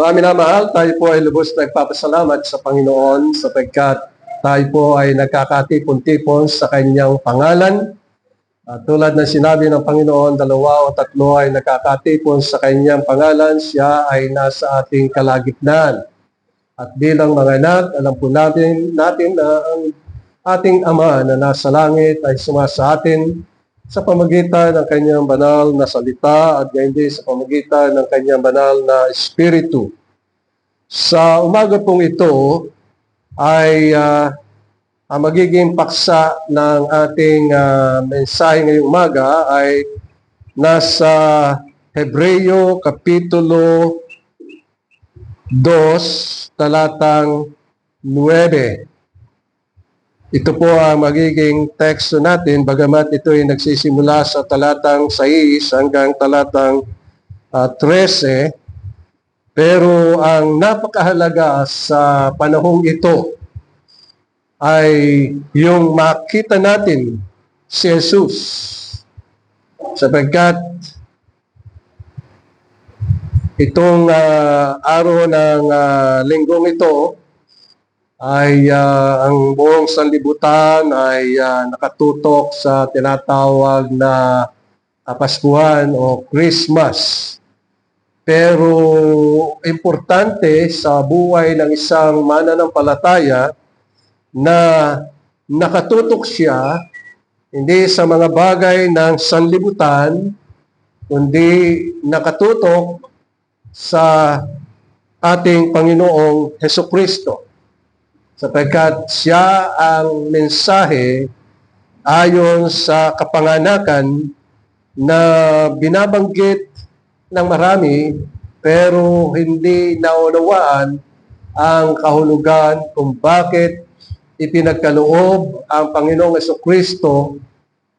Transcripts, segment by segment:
Mga minamahal, tayo po ay lubos nagpapasalamat sa Panginoon sapagkat tayo po ay nagkakatipon-tipon sa kanyang pangalan. At tulad na sinabi ng Panginoon, 2 o 3 ay nakakatipon sa kanyang pangalan, siya ay nasa ating kalagitnaan. At bilang mga anak, alam po natin na ang ating Ama na nasa langit ay sumasa atin sa pamagitan ng kanyang banal na salita at gayon din sa pamagitan ng kanyang banal na espiritu. Sa umaga pong ito ay ang magiging paksa ng ating mensahe ngayong umaga ay nasa Hebreo Kapitulo 2, talatang 9. Ito po ang magiging teksto natin, bagamat ito ay nagsisimula sa talatang 6 hanggang talatang 13. Pero ang napakahalaga sa panahong ito ay yung makita natin si Jesus. Sapagkat itong araw ng linggong ito ay ang buong sanlibutan ay nakatutok sa tinatawag na Paskuhan o Christmas. Pero importante sa buhay ng isang mananampalataya na nakatutok siya hindi sa mga bagay ng sanlibutan, kundi nakatutok sa ating Panginoong Hesukristo. Sapagkat siya ang mensahe ayon sa kapanganakan na binabanggit ng marami pero hindi naunawaan ang kahulugan kung bakit ipinagkaloob ang Panginoong Hesukristo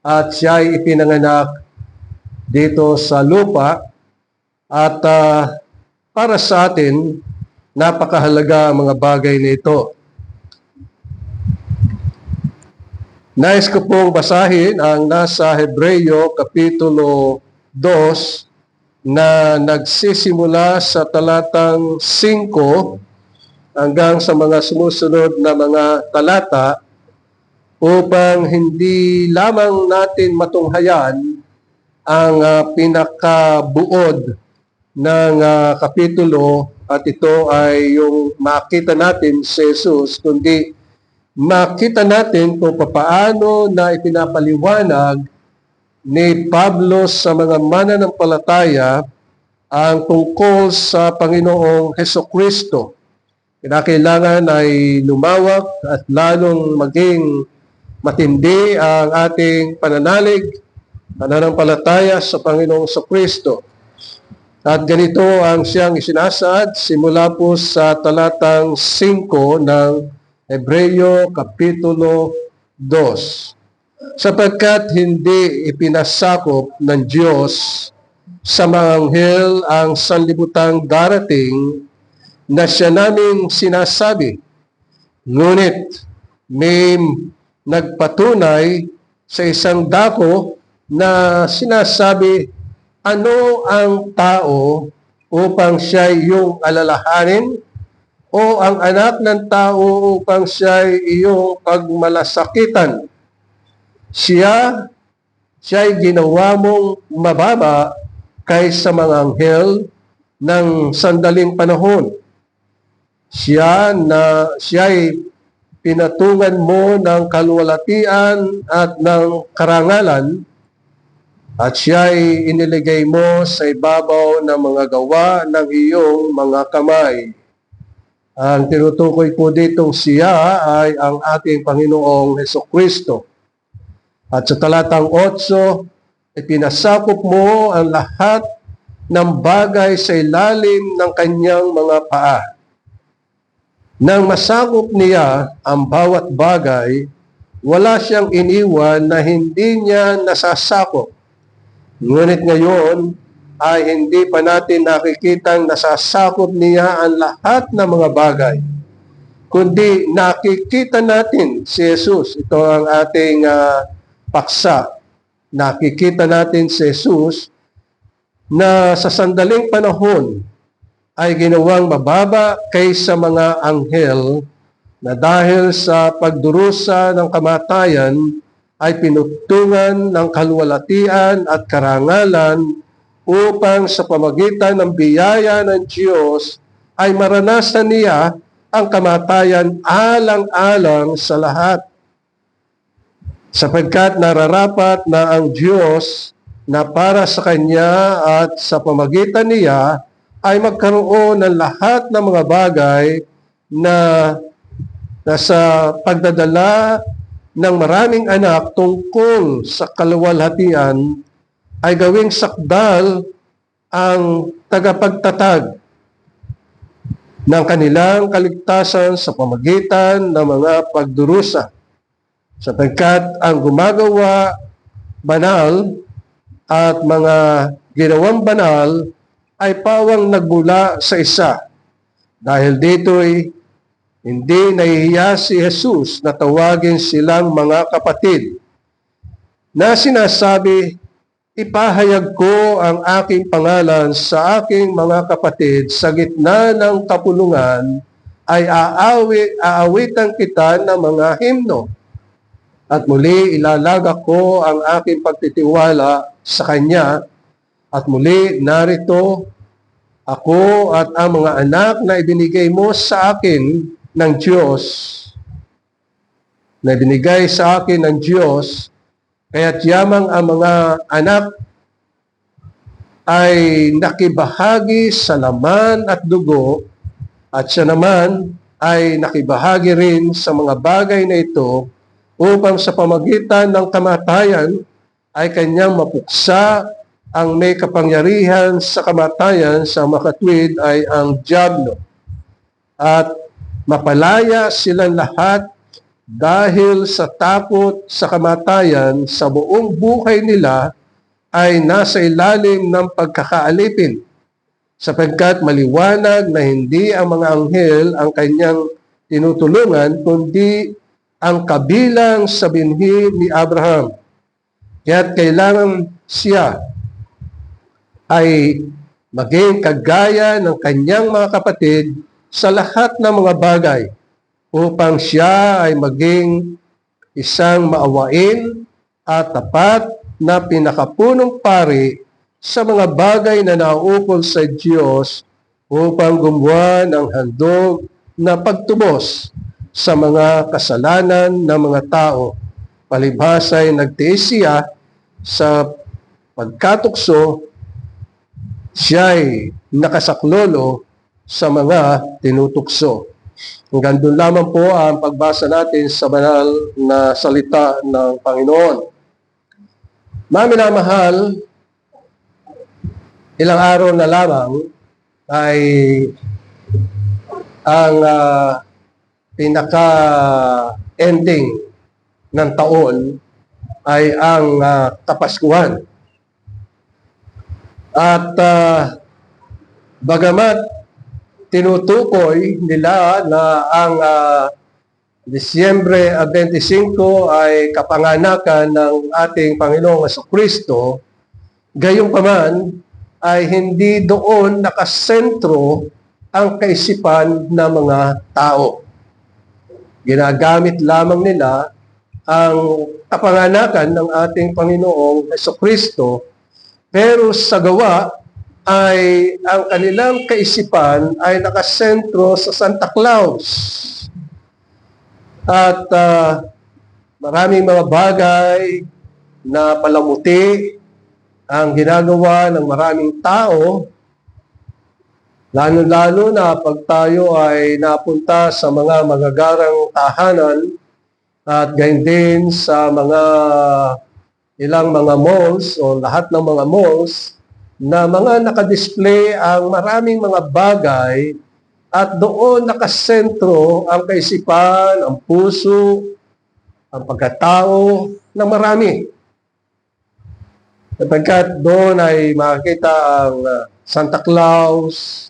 at siya ay ipinanganak dito sa lupa at para sa atin napakahalaga ang mga bagay nito. Nais ko pong basahin ang nasa Hebreo Kapitulo 2 na nagsisimula sa talatang 5 hanggang sa mga sumusunod na mga talata upang hindi lamang natin matunghayan ang pinakabuod ng kapitulo at ito ay yung makita natin si Jesus, kundi makita natin kung paano na ipinapaliwanag ni Pablo sa mga mananampalataya ang tungkol sa Panginoong Hesukristo. Kinakailangan ay lumawak at lalong maging matindi ang ating pananampalataya sa Panginoong Hesukristo. At ganito ang siyang isinasaad simula po sa talatang 5 ng Hebreo Kapitulo 2. Sapagkat hindi ipinasakop ng Diyos sa mga anghel ang sanlibutang darating na siya naming sinasabi. Ngunit may nagpatunay sa isang dako na sinasabi, ano ang tao upang siya iyong alalahanin o ang anak ng tao upang siya iyong pagmalasakitan. Siya'y ginawa mong mababa kaysa mga anghel ng sandaling panahon. Siya'y pinatungan mo ng kaluwalhatian at ng karangalan at siya'y iniligay mo sa ibabaw ng mga gawa ng iyong mga kamay. Ang tinutukoy po ditong siya ay ang ating Panginoong Hesukristo. At sa talatang 8, ipinasakop mo ang lahat ng bagay sa ilalim ng kanyang mga paa. Nang masakop niya ang bawat bagay, wala siyang iniwan na hindi niya nasasakop. Ngunit ngayon ay hindi pa natin nakikitang nasasakop niya ang lahat ng mga bagay, kundi nakikita natin si Jesus. Ito ang ating paksa. Nakikita natin si Jesus na sa sandaling panahon ay ginawang mababa kaysa mga anghel na dahil sa pagdurusa ng kamatayan ay pinutungan ng kaluwalhatian at karangalan upang sa pamagitan ng biyaya ng Diyos ay maranasan niya ang kamatayan alang-alang sa lahat. Sapagkat nararapat na ang Diyos na para sa Kanya at sa pamagitan niya ay magkaroon ng lahat ng mga bagay na nasa pagdadala ng maraming anak tungkol sa kaluwalhatian ay gawing sakdal ang tagapagtatag ng kanilang kaligtasan sa pamagitan ng mga pagdurusa. Sapagkat ang gumagawa banal at mga ginawang banal ay pawang nagmula sa isa. Dahil dito'y hindi nahihiya si Jesus na tawagin silang mga kapatid, na sinasabi, ipahayag ko ang aking pangalan sa aking mga kapatid sa gitna ng kapulungan ay aawitan kita ng mga himno. At muli ilalaga ko ang aking pagtitiwala sa Kanya. At muli narito ako at ang mga anak na ibinigay mo sa akin ng Diyos, na ibinigay sa akin ng Diyos, kaya't yamang ang mga anak ay nakibahagi sa laman at dugo, at siya naman ay nakibahagi rin sa mga bagay na ito upang sa pamagitan ng kamatayan ay kanyang mapuksa ang may kapangyarihan sa kamatayan, sa makatwid ay ang dyablo. At mapalaya silang lahat dahil sa takot sa kamatayan sa buong buhay nila ay nasa ilalim ng pagkakaalipin, sapagkat maliwanag na hindi ang mga anghel ang kanyang tinutulungan, kundi ang kabilang sa binhi ni Abraham. Kaya't kailangan siya ay maging kagaya ng kanyang mga kapatid sa lahat ng mga bagay, upang siya ay maging isang maawain at tapat na pinakapunong pari sa mga bagay na nauukol sa Diyos, upang gumawa ng handog na pagtubos sa mga kasalanan ng mga tao. Palibhasa'y nagtiis siya sa pagkatukso, siya'y nakasaklolo sa mga tinutukso. Hanggang doon lamang po ang pagbasa natin sa banal na salita ng Panginoon. Mga minamahal, ilang araw na lamang ay ang pinaka-ending ng taon ay ang Kapaskuhan. At bagamat tinutukoy nila na ang Disyembre 25 ay kapanganakan ng ating Panginoong Jesucristo, gayunpaman ay hindi doon nakasentro ang kaisipan ng mga tao. Ginagamit lamang nila ang kapanganakan ng ating Panginoong Jesucristo, pero sa gawa ay ang kanilang kaisipan ay nakasentro sa Santa Claus. At maraming mga bagay na palamuti ang ginagawa ng maraming tao, lalo-lalo na pag tayo ay napunta sa mga magagarang tahanan at gayon din sa mga ilang mga malls o lahat ng mga malls na mga nakadisplay ang maraming mga bagay at doon nakasentro ang kaisipan, ang puso, ang pagkatao ng marami. Sapagkat doon ay makikita ang Santa Claus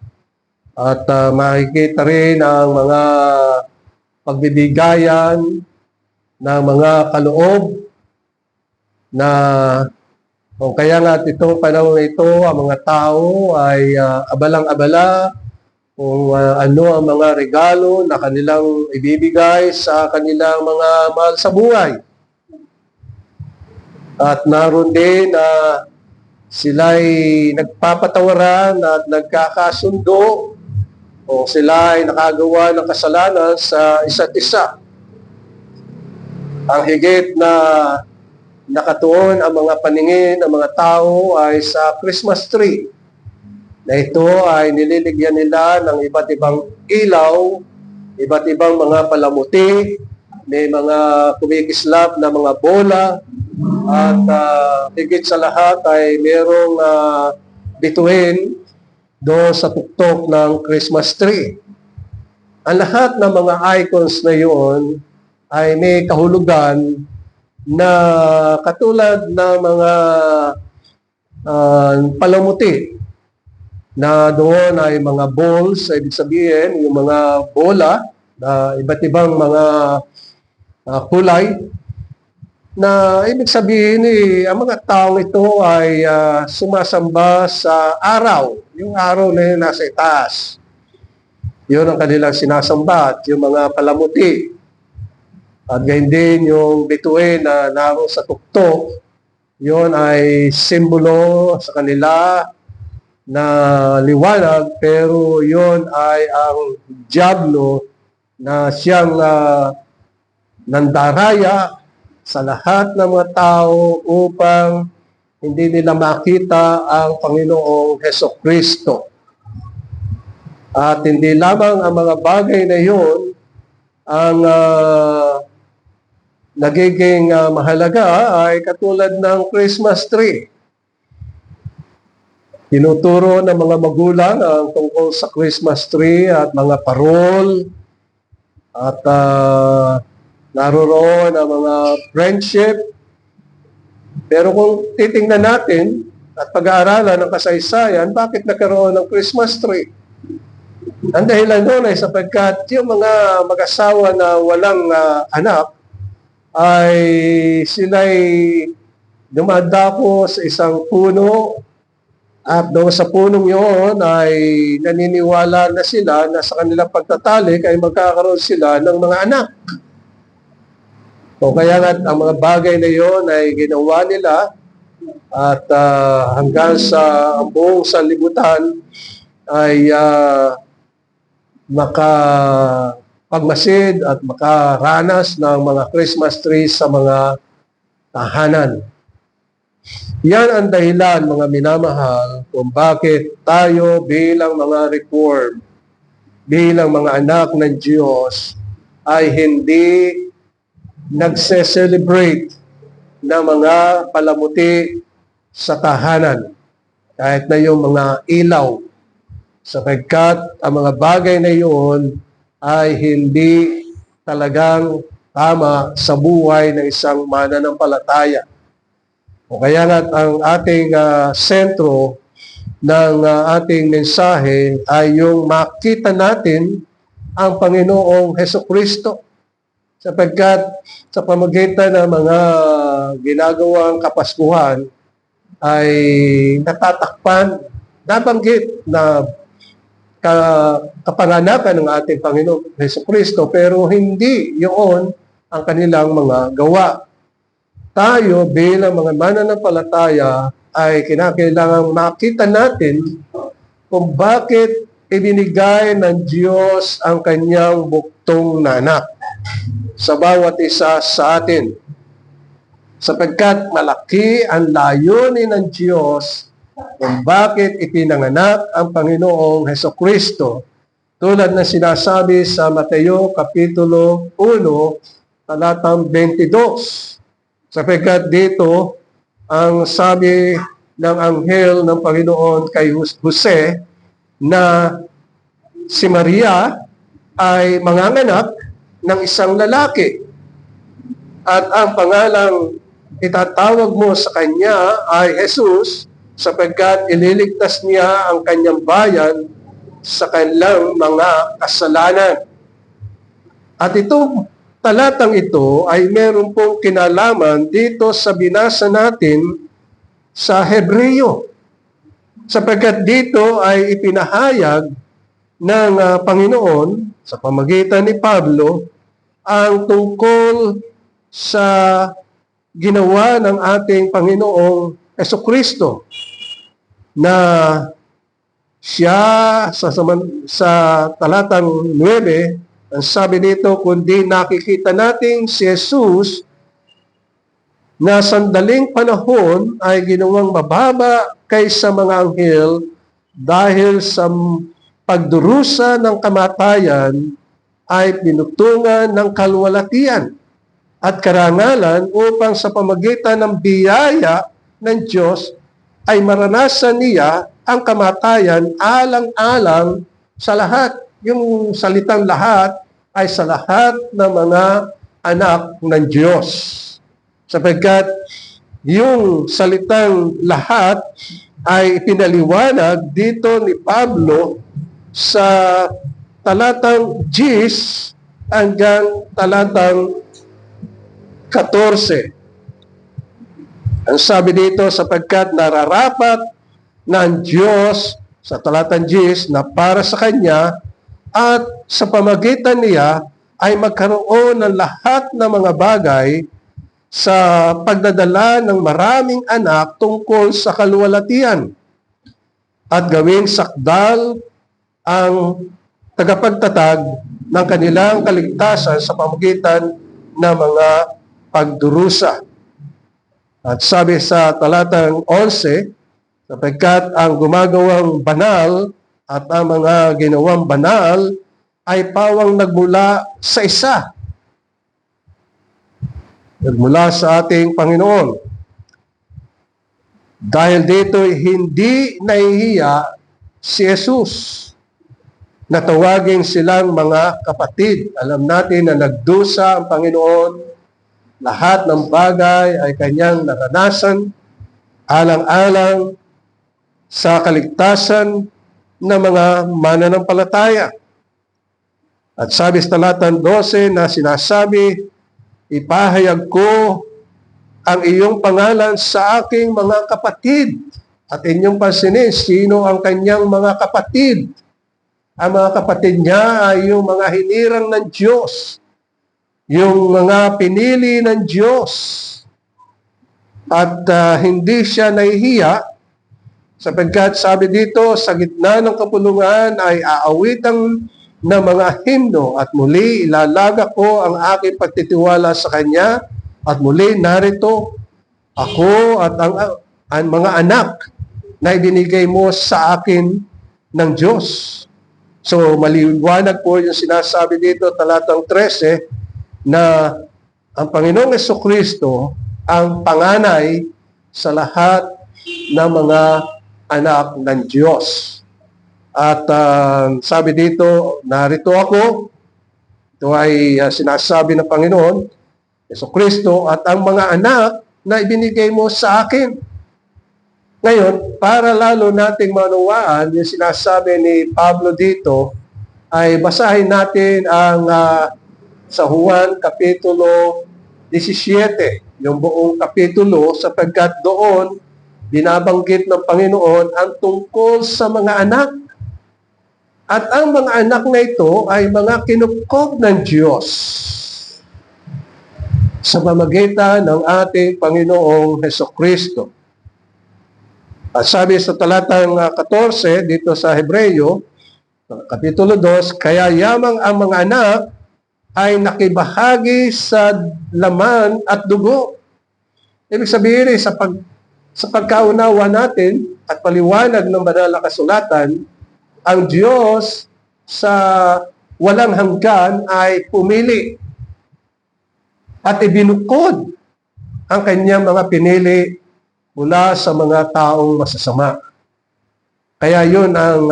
at makikita rin ang mga pagbibigayan ng mga kaloob na kung kaya nga itong panahon ito, ang mga tao ay abalang-abala kung ano ang mga regalo na kanilang ibibigay sa kanilang mga mahal sa buhay. At naroon din na sila'y nagpapatawaran at nagkakasundo o sila ay nakagawa ng kasalanan sa isa't isa. Ang higit na nakatuon ang mga paningin ng mga tao ay sa Christmas tree, na ito ay nililigyan nila ng iba't ibang ilaw, iba't ibang mga palamuti, may mga kumikislap na mga bola, at higit sa lahat ay merong bituin doon sa tuktok ng Christmas tree. Ang lahat ng mga icons na yun ay may kahulugan na katulad ng mga palamuti, na doon ay mga balls, ibig sabihin yung mga bola na iba't ibang mga kulay, na ibig sabihin ang mga taong ito ay sumasamba sa araw, yung araw na yun nasa itaas. Yun ang kanilang sinasamba, at yung mga palamuti. At gayon din yung bituin na naroon sa tuktok, yun ay simbolo sa kanila na liwanag, pero yun ay ang dyablo na siyang nandaraya sa lahat ng mga tao upang hindi nila makita ang Panginoong Hesukristo. At hindi lamang ang mga bagay na yun ang nagiging mahalaga, ay katulad ng Christmas tree. Tinuturo ng mga magulang ang tungkol sa Christmas tree at mga parol, at naroroon ang mga friendship. Pero kung titingnan natin at pag-aaralan ng kasaysayan, bakit nagkaroon ng Christmas tree? Ang dahilan doon ay sapagkat yung mga mag-asawa na walang anak ay sila'y dumadako sa isang puno, at doon sa punong yun ay naniniwala na sila na sa kanilang pagtatalik ay magkakaroon sila ng mga anak. O kaya nga ang mga bagay na yon ay ginawa nila, at hanggang sa ang buong sanlibutan ay makapagmasid at makaranas ng mga Christmas trees sa mga tahanan. Yan ang dahilan, mga minamahal, kung bakit tayo bilang mga Reformed, bilang mga anak ng Diyos, ay hindi nagse-celebrate ng mga palamuti sa tahanan, kahit na yung mga ilaw, sapagkat ang mga bagay na yun ay hindi talagang tama sa buhay ng isang mananampalataya. O kaya nga ang ating sentro ng ating mensahe ay yung makita natin ang Panginoong Hesukristo, sapagkat sa pamagitan ng mga ginagawang kapaskuhan ay natatakpan, nabanggit na kapanganakan ng ating Panginoong Hesukristo, pero hindi yun ang kanilang mga gawa. Tayo bilang mga mananampalataya ay kinakailangang makita natin kung bakit ibinigay ng Diyos ang kanyang buktong na anak sa bawat isa sa atin. Sapagkat malaki ang layunin ng Diyos kung bakit ipinanganak ang Panginoong Hesukristo, tulad na sinasabi sa Mateo Kapitulo 1, talatang 22. Sapagkat dito, ang sabi ng anghel ng Panginoon kay Jose na si Maria ay manganganak ng isang lalaki, at ang pangalang itatawag mo sa kanya ay Jesus, sapagkat ililigtas niya ang kanyang bayan sa kanilang mga kasalanan. At itong talatang ito ay meron pong kinalaman dito sa binasa natin sa Hebreo, sapagkat dito ay ipinahayag ng Panginoon sa pamagitan ni Pablo ang tungkol sa ginawa ng ating Panginoong Jesucristo na siya sa talatang 9, ang sabi dito, kundi nakikita natin si Jesus na sandaling panahon ay ginawang mababa kaysa mga anghel dahil sa pagdurusa ng kamatayan ay pinutungan ng kalwalatian at karangalan upang sa pamagitan ng biyaya ng Diyos ay maranasan niya ang kamatayan alang-alang sa lahat. Yung salitang lahat ay sa lahat ng mga anak ng Diyos. Sapagkat yung salitang lahat ay pinaliwanag dito ni Pablo sa talatang 10 hanggang talatang 14. Ang sabi dito, sapagkat nararapat na ang Diyos sa talatang 10 na para sa Kanya at sa pamagitan niya ay magkaroon ng lahat ng mga bagay sa pagdadala ng maraming anak tungkol sa kaluwalhatian at gawing sakdal ang tagapagtatag ng kanilang kaligtasan sa pamagitan ng mga pagdurusa. At sabi sa talatang 11, sapagkat ang gumagawang banal at ang mga ginawang banal ay pawang nagmula sa isa. Nagmula sa ating Panginoon. Dahil dito hindi nahihiya si Jesus na tawagin silang mga kapatid. Alam natin na nagdusa ang Panginoon. Lahat ng bagay ay kanyang naranasan alang-alang sa kaligtasan ng mga mananampalataya. At sabi sa talatang 12 na sinasabi, ipahayag ko ang iyong pangalan sa aking mga kapatid. At inyong pansinin, sino ang kanyang mga kapatid? Ang mga kapatid niya ay yung mga hinirang ng Diyos, yung mga pinili ng Diyos. At hindi siya nahihiya sapagkat sabi dito, sa gitna ng kapulungan ay aawitan ng mga himno at muli ilalaga ko ang aking pagtitiwala sa Kanya at muli narito ako at ang mga anak na ibinigay mo sa akin ng Diyos. So maliwanag po yung sinasabi dito, talatang 13, na ang Panginoong Jesucristo ang panganay sa lahat ng mga anak ng Diyos. At sabi dito, narito ako. Ito ay sinasabi ng Panginoon, Jesucristo, at ang mga anak na ibinigay mo sa akin. Ngayon, para lalo nating maunawaan yung sinasabi ni Pablo dito, ay basahin natin ang sa Juan Kapitulo 17, yung buong kapitulo, sapagkat doon binabanggit ng Panginoon ang tungkol sa mga anak. At ang mga anak na ito ay mga kinukop ng Diyos sa pamamagitan ng ating Panginoong Hesukristo. At sabi sa talatang 14 dito sa Hebreo, Kapitulo 2, kaya yamang ang mga anak ay nakibahagi sa laman at dugo. Ibig sabihin sa pagkaunawa natin at paliwanag ng banal na kasulatan, ang Diyos sa walang hanggan ay pumili at ibinukod ang kanyang mga pinili mula sa mga taong masasama. Kaya yun ang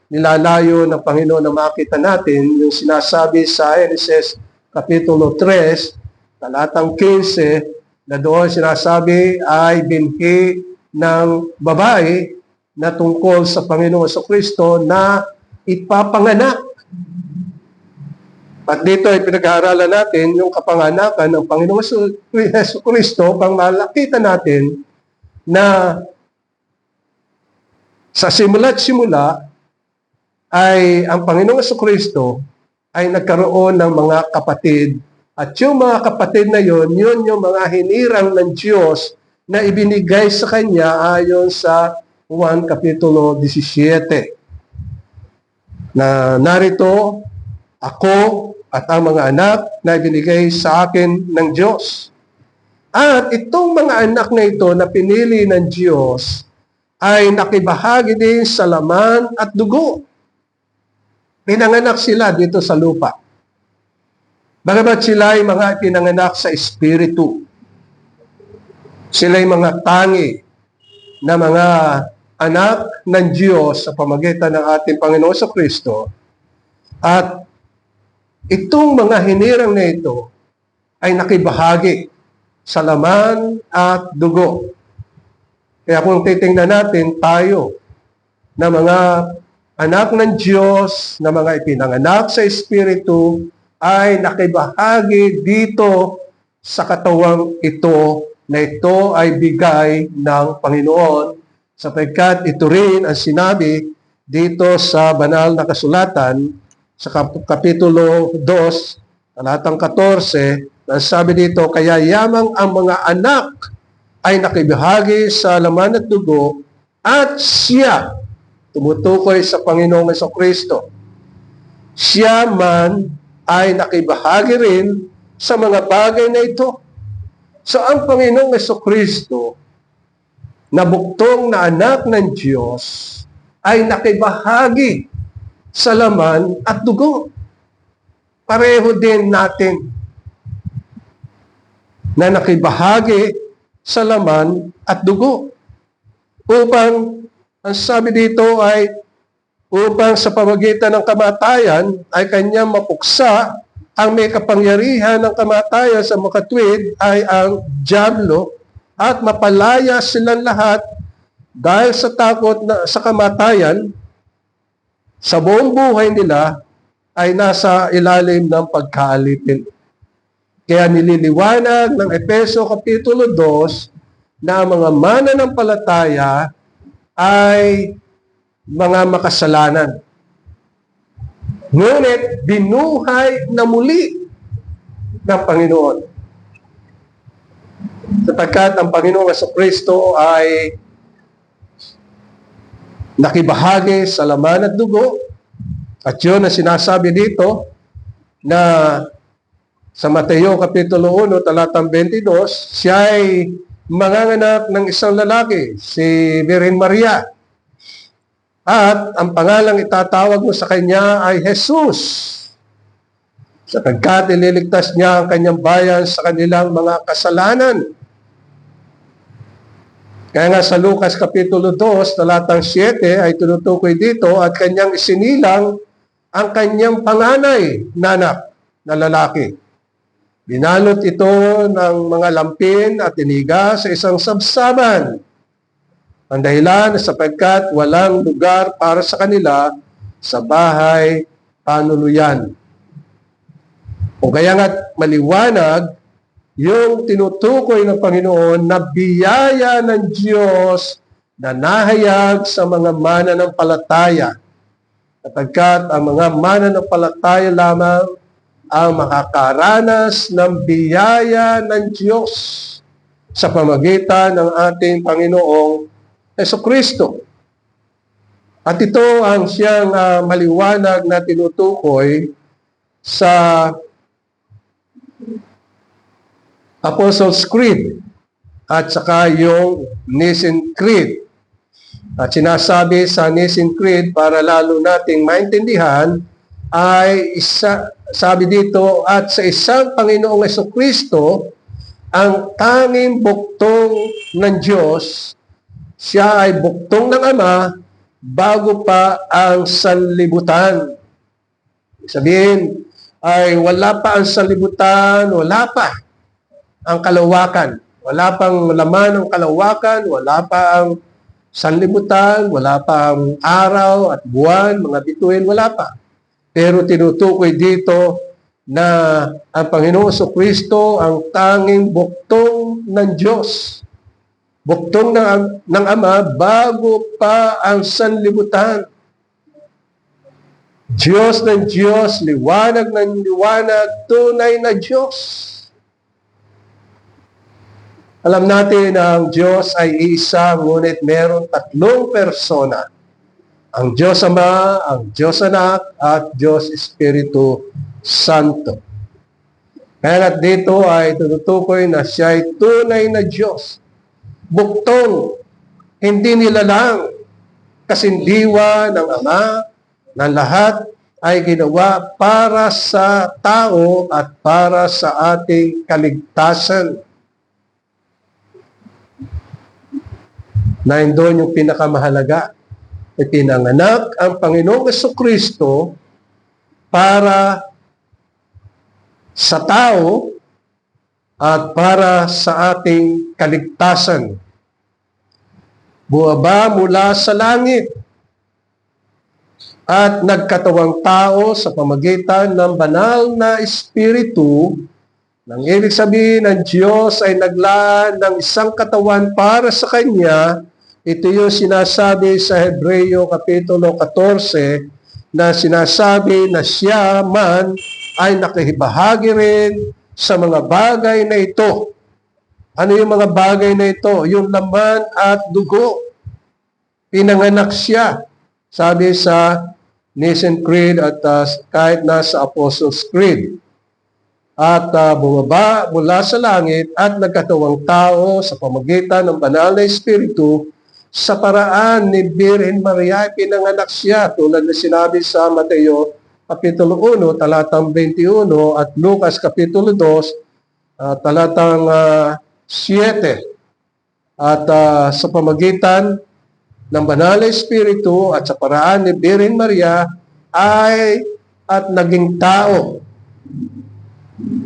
nilalayo ng Panginoon na makita natin, yung sinasabi sa Genesis Kapitulo 3, talatang 15, na doon sinasabi ay binhi ng babae na tungkol sa Panginoon Jesucristo na ipapanganak. At dito ay pinag-aaralan natin yung kapanganakan ng Panginoon Jesucristo pang malakita natin na sa simula't simula ay ang Panginoong Jesucristo ay nagkaroon ng mga kapatid, at yung mga kapatid na yun yung mga hinirang ng Diyos na ibinigay sa Kanya ayon sa Juan Kapitulo 17. Na narito, ako at ang mga anak na ibinigay sa akin ng Diyos. At itong mga anak na ito na pinili ng Diyos ay nakibahagi din sa laman at dugo. Pinanganak sila dito sa lupa. Bagamat sila ay mga pinanganak sa Espiritu. Sila ay mga tangi na mga anak ng Diyos sa pamagitan ng ating Panginoon sa Kristo. At itong mga hinirang na ito ay nakibahagi sa laman at dugo. Kaya kung titingnan natin tayo na mga anak ng Diyos, na mga ipinanganak sa Espiritu, ay nakibahagi dito sa katawang ito, na ito ay bigay ng Panginoon, sapagkat ito rin ang sinabi dito sa banal na kasulatan sa Kapitulo 2, talatang 14, ang sabi dito, kaya yamang ang mga anak ay nakibahagi sa laman at dugo, at siya, tumutukoy sa Panginoong Jesucristo, siya man ay nakibahagi rin sa mga bagay na ito. So ang Panginoong Jesucristo, na buktong na anak ng Diyos, ay nakibahagi sa laman at dugo. Pareho din natin na nakibahagi sa laman at dugo. Upang, ang sabi dito ay, upang sa pamagitan ng kamatayan ay kanyang mapuksa ang may kapangyarihan ng kamatayan sa makatwid ay ang dyablo, at mapalaya silang lahat dahil sa takot na sa kamatayan, sa buong buhay nila ay nasa ilalim ng pagkaalipin. Kaya nililiwanag ng Efeso Kapitulo 2 na ang mga mananampalataya ay mga makasalanan. Ngunit binuhay na muli ng Panginoon. Sapagkat ang Panginoong Jesucristo ay nakibahagi sa laman at dugo, at yun ang sinasabi dito na sa Mateo Kapitulo 1, talatang 22, siya ay manganganak ng isang lalaki, si Virgen Maria. At ang pangalang itatawag mo sa kanya ay Jesus, sapagkat ililigtas niya ang kanyang bayan sa kanilang mga kasalanan. Kaya nga sa Lucas Kapitulo 2, talatang 7 ay tinutukoy dito, at kanyang isinilang ang kanyang panganay na anak na lalaki. Binalot ito ng mga lampin at iniga sa isang sabsaban. Ang dahilan sapagkat walang lugar para sa kanila sa bahay panuluyan. O kaya nga maliwanag yung tinutukoy ng Panginoon na biyaya ng Diyos na nahayag sa mga mananampalataya. Sapagkat ang mga mananampalataya lamang ang makakaranas ng biyaya ng Diyos sa pamagitan ng ating Panginoong Jesucristo. At ito ang siyang maliwanag na tinutukoy sa Apostles' Creed at saka yung Nicene Creed. At sinasabi sa Nicene Creed para lalo nating maintindihan ay sabi dito, at sa isang Panginoong Jesucristo ang tanging buktong ng Diyos, siya ay buktong ng Ama bago pa ang sanlibutan. Sabihin ay wala pa ang sanlibutan, wala pa ang kalawakan. Wala pang laman ng kalawakan, wala pa ang sanlibutan, wala pa ang araw at buwan, mga bituin, wala pa. Pero tinutukoy dito na ang Panginoon Jesucristo ang tanging buktong ng Diyos. Buktong ng Ama bago pa ang sanlibutan. Diyos ng Diyos, liwanag ng liwanag, tunay na Diyos. Alam natin na ang Diyos ay isa, ngunit meron tatlong persona. Ang Diyos Ama, ang Diyos Anak, at Diyos Espiritu Santo. Kaya nga dito ay tututukoy na siya ay tunay na Diyos. Buktong, hindi nilalang, kasindiwa ng Ama na lahat ay ginawa para sa tao at para sa ating kaligtasan. Nandoon yung pinakamahalaga. Ipinanganak ang Panginoong Jesucristo para sa tao at para sa ating kaligtasan. Buwaba mula sa langit at nagkatawang tao sa pamagitan ng banal na Espiritu. Nang ibig sabihin ng Diyos ay naglaan ng isang katawan para sa Kanya. Ito yung sinasabi sa Hebreo Kapitulo 14 na sinasabi na siya man ay nakahibahagi rin sa mga bagay na ito. Ano yung mga bagay na ito? Yung laman at dugo. Pinanganak siya. Sabi sa Nicene Creed at kahit nasa Apostles' Creed. At bumaba mula sa langit at nagkatawang tao sa pamagitan ng banal na Espiritu sa paraan ni Birhen Maria. Pinanganak siya tulad na sinabi sa Mateo Kapitulo 1, talatang 21 at Lucas Kapitulo 2, talatang 7. At sa pamagitan ng banal na Espiritu at sa paraan ni Birhen Maria ay at naging tao.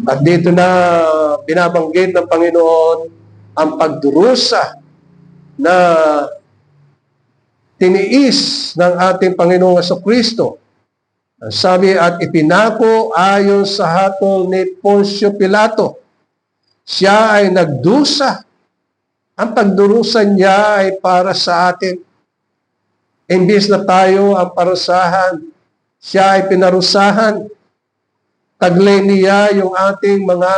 At dito na binabanggit ng Panginoon ang pagdurusa na tiniis ng ating Panginoong Jesucristo. Sabi, at ipinako ayon sa hatol ni Poncio Pilato. Siya ay nagdusa. Ang pagdurusa niya ay para sa atin. Imbis na tayo ang parusahan, siya ay pinarusahan. Taglay niya yung ating mga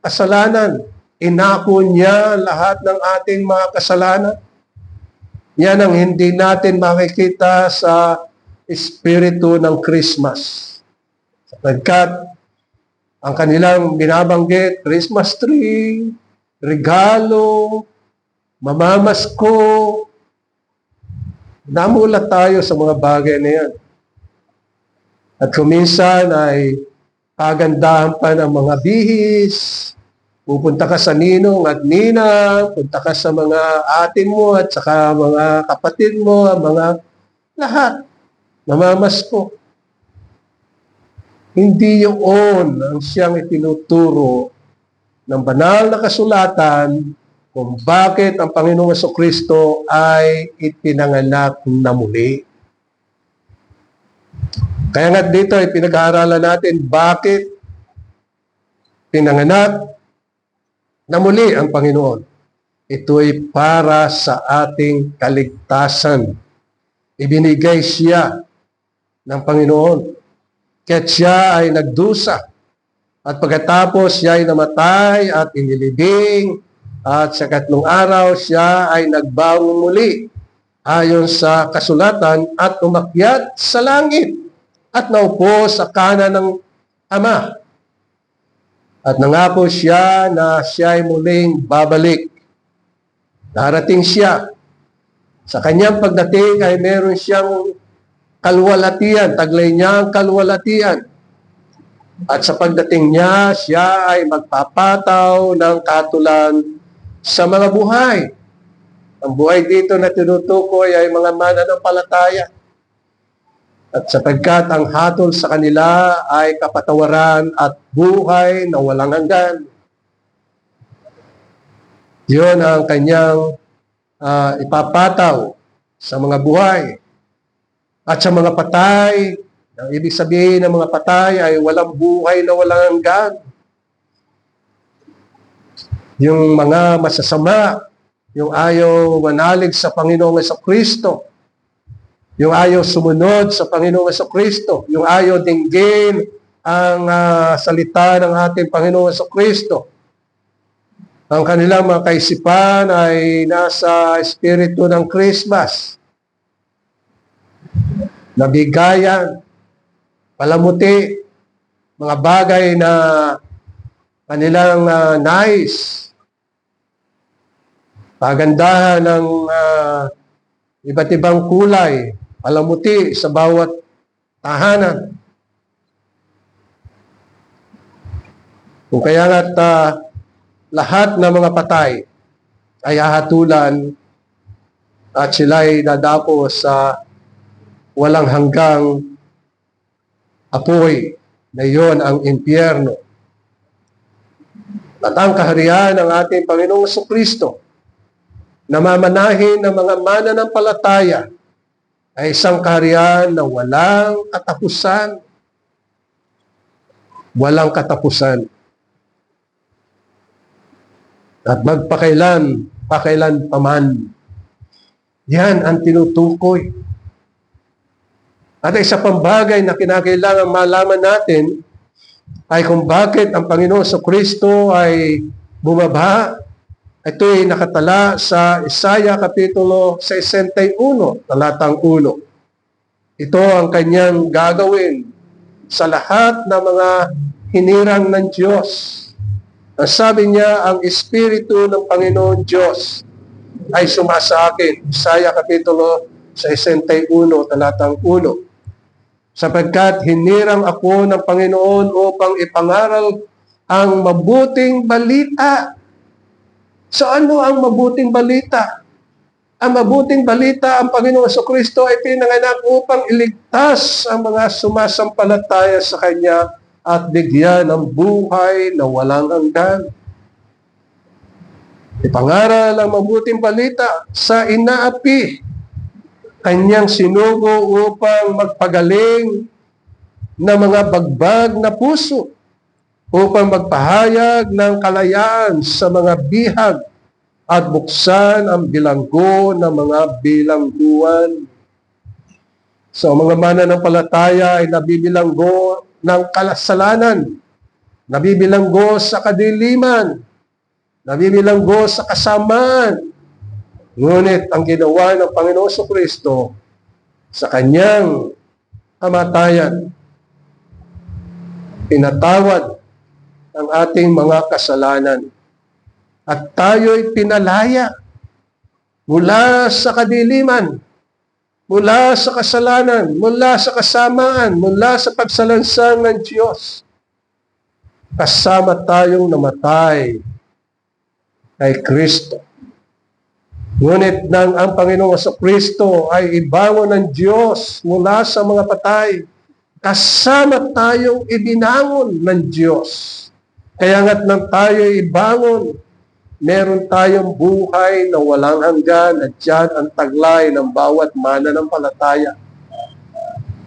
kasalanan. Inako niya lahat ng ating mga kasalanan. Yan ang hindi natin makikita sa espiritu ng Christmas. Sapagkat ang kanilang binabanggit, Christmas tree, regalo, mamamasko, namulat tayo sa mga bagay na yan. At kuminsan ay kagandahan pa ng mga bihis, pupunta ka sa ninong at ninang, punta ka sa mga atin mo at saka mga kapatid mo, mga lahat. Namamasko. Hindi yun ang siyang itinuturo ng banal na kasulatan kung bakit ang Panginoong Jesucristo ay ipinanganak na muli. Kaya nga dito ay pinag-aaralan natin bakit pinanganak na muli ang Panginoon. Ito ay para sa ating kaligtasan. Ibinigay siya ng Panginoon. Kaya't siya ay nagdusa. At pagkatapos siya ay namatay at inilibing. At sa katlong araw siya ay nagbangon muli ayon sa kasulatan at umakyat sa langit at naupo sa kanan ng Ama. At nangako siya na siya ay muling babalik. Darating siya. Sa kanyang pagdating ay meron siyang kalwalatian, taglay niya ang kalwalatian. At sa pagdating niya, siya ay magpapataw ng katulan sa mga buhay. Ang buhay dito na tinutukoy ay mga mananampalataya. At sapagkat ang hatol sa kanila ay kapatawaran at buhay na walang hanggan. Yun ang kanyang ipapataw sa mga buhay. At sa mga patay, ang ibig sabihin ng mga patay ay walang buhay na walang hanggan. Yung mga masasama, yung ayaw manalig sa Panginoong Jesucristo, yung ayaw sumunod sa Panginoong Jesucristo, yung ayaw dinggin ang salita ng ating Panginoong Jesucristo. Ang kanilang mga kaisipan ay nasa espiritu ng Christmas. Nabigayan, palamuti, mga bagay na kanilang nais, pagandahan ng iba't ibang kulay, palamuti sa bawat tahanan. Kung kaya nga't lahat ng mga patay ay hahatulan at sila'y dadapo sa walang hanggang apoy na iyon ang impyerno. At ang kaharian ng ating Panginoong Jesucristo na mamanahin ng mga mananampalataya ay isang kaharian na walang katapusan. Walang katapusan. At magpakailan paman. Yan ang tinutukoy. At isa pang bagay na kinakailangan malaman natin ay kung bakit ang Panginoon Jesucristo ay bumaba. Ito ay nakatala sa Isaiah Kapitulo 61, talatang 1. Ito ang kanyang gagawin sa lahat ng mga hinirang ng Diyos. Ang sabi niya, ang Espiritu ng Panginoon Diyos ay sumasa akin. Isaiah Kapitulo 61, talatang 1. Sapagkat hinirang ako ng Panginoon upang ipangaral ang mabuting balita. So ano ang mabuting balita? Ang mabuting balita, ang Panginoon Jesucristo ay pinanganak upang iligtas ang mga sumasampalataya sa Kanya at bigyan ng buhay na walang hanggan. Ipangaral ang mabuting balita sa inaapi, Kanyang sinugo upang magpagaling ng mga bagbag na puso, upang magpahayag ng kalayaan sa mga bihag at buksan ang bilanggo ng mga bilangguan. So, mga mananampalataya ay nabibilanggo ng kasalanan, nabibilanggo sa kadiliman, nabibilanggo sa kasamaan. Ngunit ang ginawa ng Panginoon Jesucristo sa Kanyang kamatayan, pinatawad ang ating mga kasalanan at tayo'y pinalaya mula sa kadiliman, mula sa kasalanan, mula sa kasamaan, mula sa pagsalansang ng Diyos. Kasama tayong namatay kay Kristo. Ngunit nang ang Panginoong Jesucristo ay ibangon ng Diyos mula sa mga patay, kasama tayong ibinangon ng Diyos. Kaya nga't nang tayo ibangon, meron tayong buhay na walang hanggan at yan ang taglay ng bawat mananampalataya.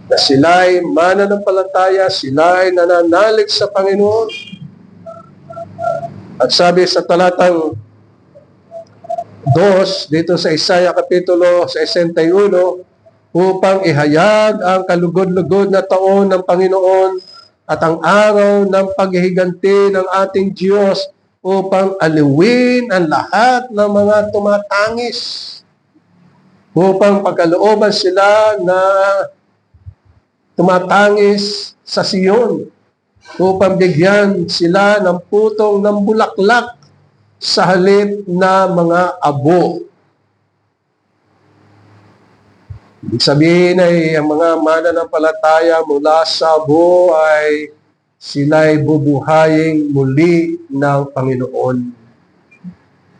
Na sila'y mananampalataya, sila'y nananalig sa Panginoon. At sabi sa talatang 2, dito sa Isaiah Kapitulo 61, upang ihayag ang kalugod-lugod na taon ng Panginoon at ang araw ng paghihiganti ng ating Diyos upang aliwin ang lahat ng mga tumatangis, upang pagkalooban sila na tumatangis sa Siyon, upang bigyan sila ng putong ng bulaklak sa halip na mga abo. Ibig sabihin ay ang mga mananampalataya mula sa abo ay sila'y bubuhayin muli ng Panginoon.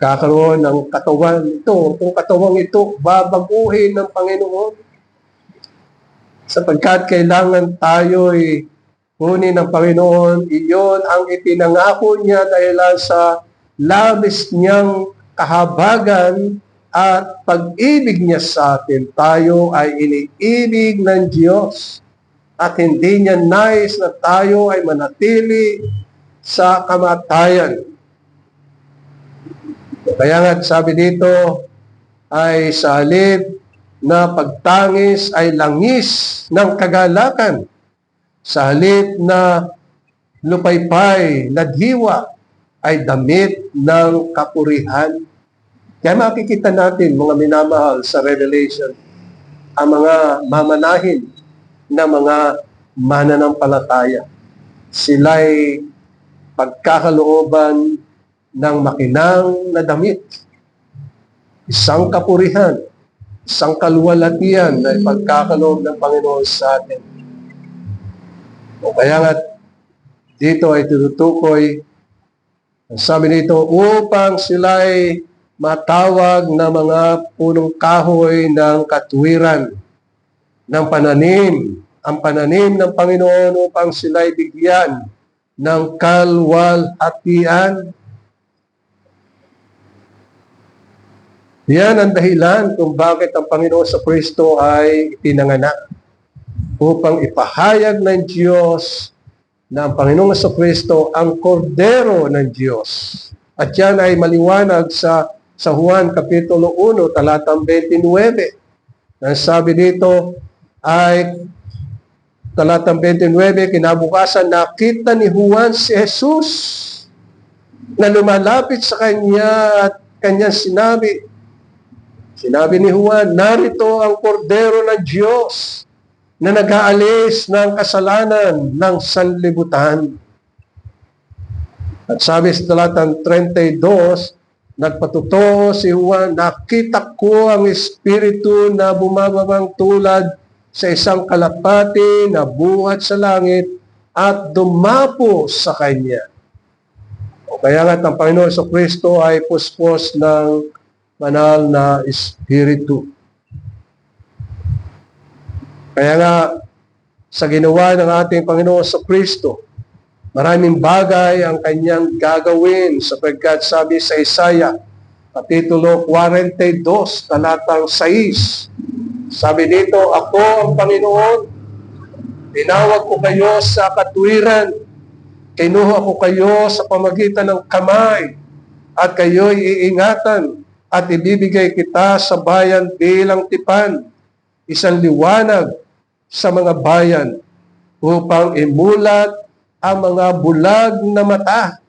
Kakaroon ng katawan ito. Kung katawang ito, babaguhin ng Panginoon. Sapagkat kailangan tayo'y kunin ng Panginoon. Iyon ang ipinangako niya dahil sa labis niyang kahabagan at pag-ibig niya sa atin. Tayo ay iniibig ng Diyos at hindi niya nais na tayo ay manatili sa kamatayan. Kaya nga sabi dito ay sa halip na pagtangis ay langis ng kagalakan, sa halip na lupaypay na diwa ay damit ng kapurihan. Kaya makikita natin, mga minamahal, sa Revelation, ang mga mamanahin na mga mananampalataya. Sila'y pagkakalooban ng makinang na damit. Isang kapurihan, isang kaluwalhatian na ipagkakaloob ng Panginoon sa atin. O kaya nga, dito ay tinutukoy, ang sabi nito, upang sila'y matawag na mga punong kahoy ng katuwiran, ng pananim, ang pananim ng Panginoon upang sila'y bigyan ng kalwalhatian. Yan ang dahilan kung bakit ang Panginoon sa Kristo ay ipinanganak, upang ipahayag ng Diyos na ang Panginoon sa Kristo ang kordero ng Diyos. At yan ay maliwanag sa Juan Kapitulo 1, talatang 29. Ang sabi dito ay, talatang 29, kinabukasan nakita ni Juan si Jesus na lumalapit sa kanya at kanyang sinabi ni Juan, narito ang kordero ng Diyos na nag-aalis ng kasalanan ng sanlibutan. At sabi sa talatang 32, nagpatotoo si Juan, nakita ko ang Espiritu na bumababang tulad sa isang kalapati na buhat sa langit at dumapo sa kanya. O kaya nga ang Panginoon sa Kristo ay puspos ng banal na Espiritu. Kaya nga, sa ginawa ng ating Panginoon sa Kristo, maraming bagay ang kanyang gagawin sapagkat sabi sa Isaiah, Kapitulo 42, talatang 6, sabi dito, ako ang Panginoon, tinawag ko kayo sa katuwiran, kinuha ko kayo sa pamagitan ng kamay, at kayo'y iingatan, at ibibigay kita sa bayan bilang tipan, isang liwanag sa mga bayan, upang imulat ang mga bulag na mata.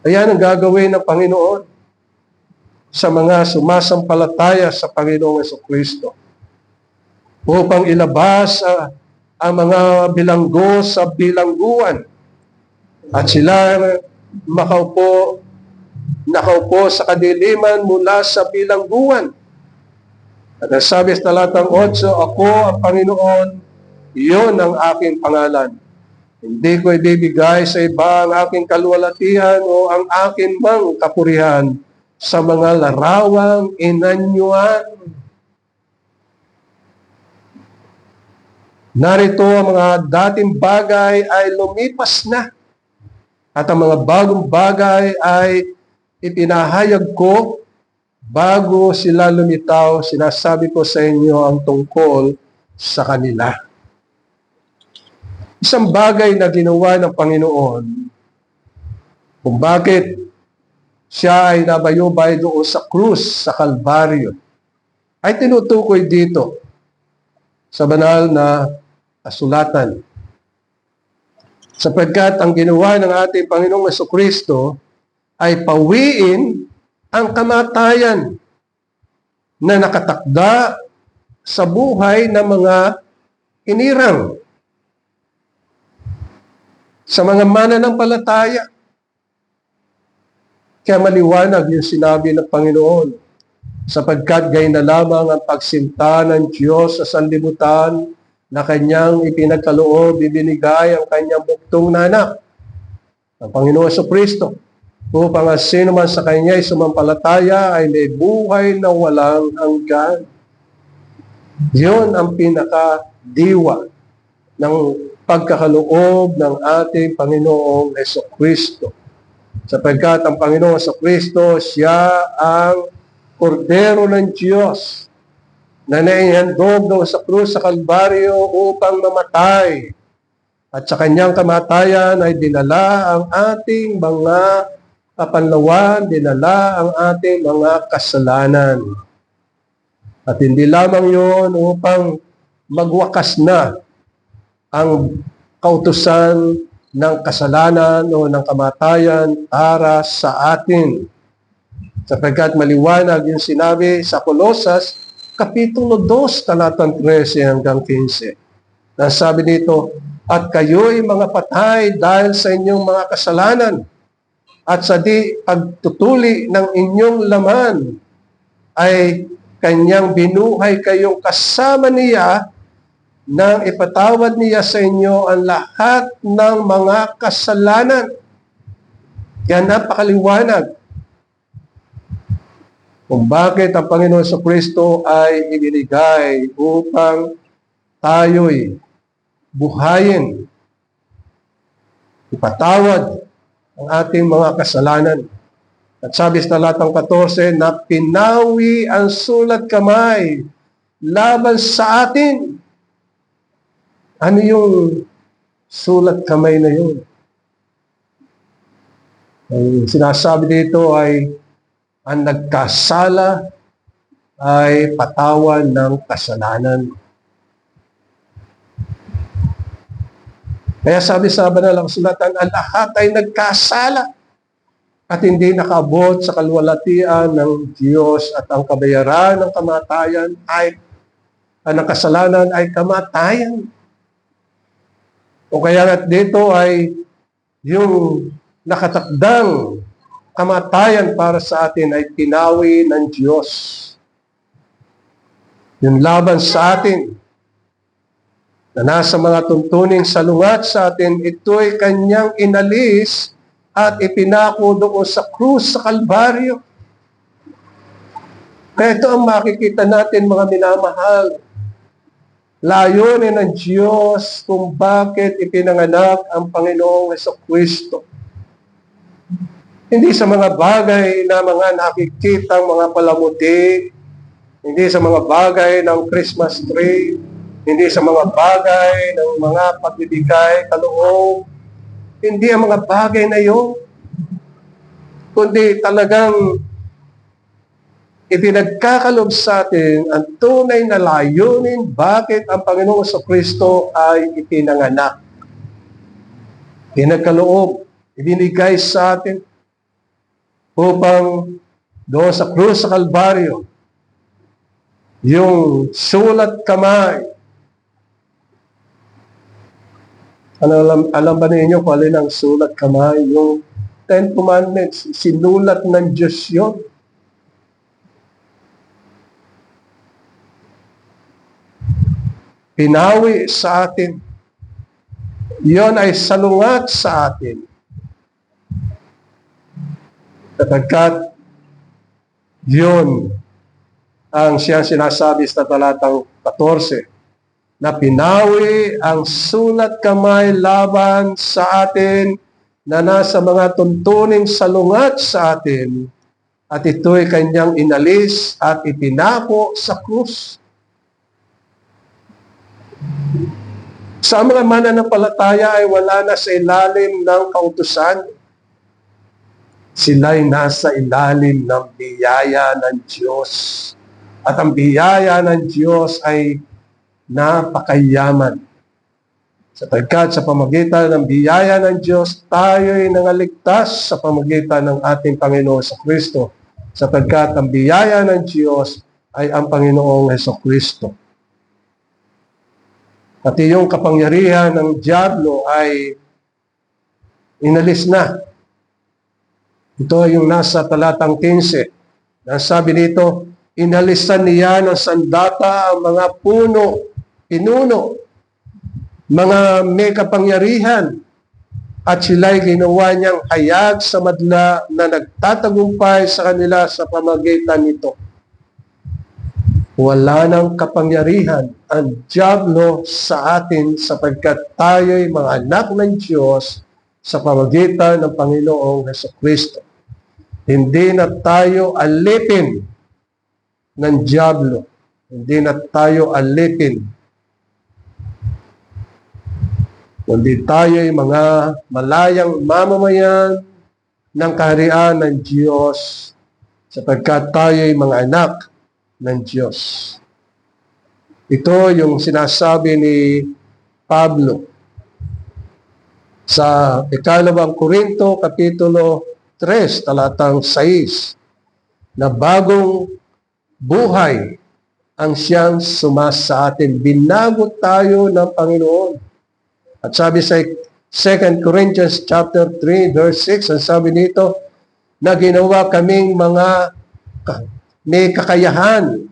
Ayan ang gagawin ng Panginoon sa mga sumasampalataya sa Panginoong Jesucristo, upang ilabas ang mga bilanggo sa bilangguan, at sila nakaupo sa kadiliman mula sa bilangguan. At sabi sa talatang 8, ako ang Panginoon, iyon ang aking pangalan. Hindi ko ibibigay sa iba ang aking kaluwalhatian o ang aking mang kapurihan sa mga larawang inanyuan. Narito ang mga dating bagay ay lumipas na, at ang mga bagong bagay ay ipinahayag ko. Bago sila lumitaw, sinasabi ko sa inyo ang tungkol sa kanila. Isang bagay na ginawa ng Panginoon kung bakit siya ay nabayubay doon sa krus, sa Kalbaryo, ay tinutukoy dito sa banal na kasulatan. Sapagkat ang ginawa ng ating Panginoong Jesucristo ay pawiin ang kamatayan na nakatakda sa buhay ng mga inirang, sa mga mananampalataya. Kaya maliwanag yung sinabi ng Panginoon, sapagkat gayon na lamang ang pagsinta ng Diyos sa sanlibutan na kanyang ipinagkaloob, ibinigay ang kanyang buktong na anak, ang Panginoon Jesucristo, upang ang sino man sa kanya ay sumampalataya ay may buhay na walang hanggan. Yun ang pinakadiwa ng pagkakaloob ng ating Panginoong Jesucristo. Sapagkat ang Panginoong Jesucristo, siya ang kordero ng Diyos na naihandog doon sa krus sa Kalbaryo upang mamatay. At sa kanyang kamatayan ay dinala ang ating mga kapanlawan, dinala ang ating mga kasalanan. At hindi lamang yun upang magwakas na ang kautusan ng kasalanan o ng kamatayan para sa atin. Sapagkat maliwanag yung sinabi sa Kolosas, Kapitulo 2, talatang 13 hanggang 15. Nasabi dito, at kayo'y mga patay dahil sa inyong mga kasalanan at sa di pagtutuli ng inyong laman ay kanyang binuhay kayong kasama niya nang ipatawad niya sa inyo ang lahat ng mga kasalanan. Kaya napakaliwanag kung bakit ang Panginoon sa Kristo ay ibinigay upang tayo'y buhayin, ipatawad ang ating mga kasalanan. At sabi sa talatang 14, na pinawi ang sulat kamay laban sa atin. Ano yung sulat kamay na yun? Ang sinasabi dito ay ang nagkasala ay patawan ng kasalanan. Kaya sabi sa banal na kasulatan, ang lahat ay nagkasala at hindi nakaabot sa kaluwalhatian ng Diyos at ang kabayaran ng kamatayan ay ng kasalanan ay kamatayan. O kaya nga dito ay yung nakatakdang kamatayan para sa atin ay pinawi ng Diyos. Yung laban sa atin na nasa mga tuntuning salungat sa atin, ito'y kanyang inalis at ipinako doon sa krus sa Kalbaryo. Kaya ito ang makikita natin, mga minamahal. Layunin ng Diyos kung bakit ipinanganak ang Panginoong Jesucristo. Hindi sa mga bagay na mga nakikitang mga palamuti, hindi sa mga bagay ng Christmas tree, hindi sa mga bagay ng mga pagbibigay, kaloob, hindi ang mga bagay na yun, kundi talagang ipinagkakalob sa atin ang tunay na layunin bakit ang Panginoon sa Kristo ay ipinanganak. Pinagkaloob, ibinigay sa atin upang doon sa krus sa Kalbaryo, yung sulat kamay. Alam ba ninyo kung alin ang sulat kamay? Yung Ten Commandments, sinulat ng Diyos yun. Pinawi sa atin. Yon ay salungat sa atin. Sapagkat yun ang siyang sinasabi sa talatang 14, na pinawi ang sulat kamay laban sa atin na nasa mga tuntuning salungat sa atin, at ito'y kanyang inalis at ipinako sa krus. Sa mga mananampalataya ay wala na sa ilalim ng kautusan. Sila'y nasa ilalim ng biyaya ng Diyos. At ang biyaya ng Diyos ay napakayaman. Sapagkat sa pamagitan ng biyaya ng Diyos, tayo'y nangaligtas sa pamagitan ng ating Panginoon sa Kristo. Sapagkat ang biyaya ng Diyos ay ang Panginoong Jesucristo. At yung kapangyarihan ng dyablo ay inalis na. Ito ay yung nasa talatang 15. Nasabi nito, inalisan niya ng sandata ang mga pinuno, mga may kapangyarihan, at sila'y ginawa niyang hayag sa madla na nagtatagumpay sa kanila sa pamagitan nito. Wala nang kapangyarihan ang dyablo sa atin sapagkat tayo'y mga anak ng Diyos sa pamagitan ng Panginoong Jesucristo. Hindi na tayo alipin ng dyablo. Hindi na tayo alipin. Kundi tayo'y mga malayang mamamayan ng kaharian ng Diyos sapagkat tayo'y mga anak ng Diyos. Ito yung sinasabi ni Pablo sa ikalawang Korinto, Kapitulo 3, talatang 6, na bagong buhay ang siyang sumasa atin. Binago tayo ng Panginoon. At sabi sa 2 Corinthians chapter 3, verse 6, ang sabi nito, na ginawa kaming mga may kakayahan